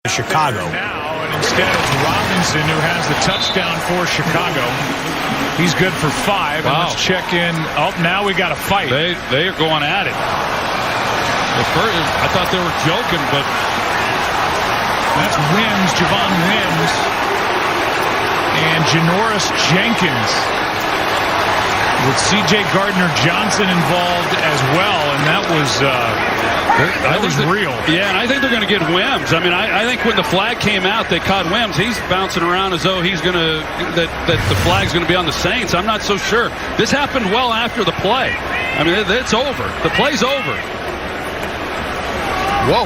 Chicago. Now, and instead it's Robinson who has the touchdown for Chicago. He's good for 5. Wow. And let's check in. Oh, now we got a fight. They are going at it. At first, I thought they were joking, but that's Wims, Javon Wims, and Janoris Jenkins with C.J. Gardner-Johnson involved as well, and that was real. Yeah, and I think they're going to get Wims. I mean, I think when the flag came out, they caught Wims. He's bouncing around as though he's going to that the flag's going to be on the Saints. I'm not so sure. This happened well after the play. I mean, it's over. The play's over. Whoa.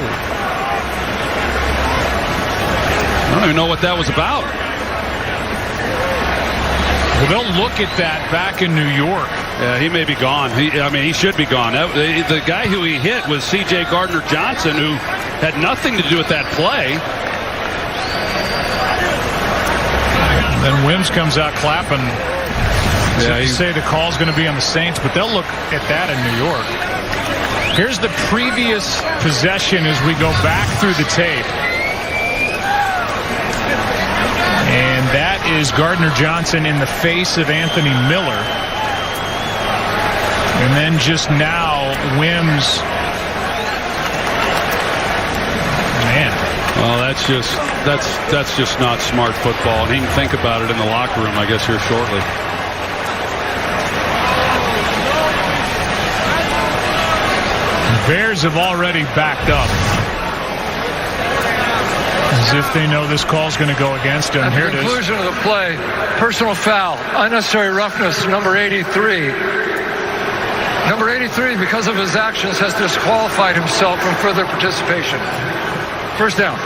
I don't even know what that was about. Well, they'll look at that back in New York. Yeah, he may be gone. He should be gone. The guy who he hit was C.J. Gardner-Johnson, who had nothing to do with that play. And then Wims comes out clapping. Yeah, They say the call's going to be on the Saints, but they'll look at that in New York. Here's the previous possession as we go back through the tape. And that is Gardner-Johnson in the face of Anthony Miller. And then just now, Wims. Man. Well, that's just not smart football. And he can think about it in the locker room, I guess, here shortly. The Bears have already backed up. As if they know this call's going to go against them. Here it is. Conclusion of the play, personal foul, unnecessary roughness, number 83. Number 83, because of his actions, has disqualified himself from further participation. First down.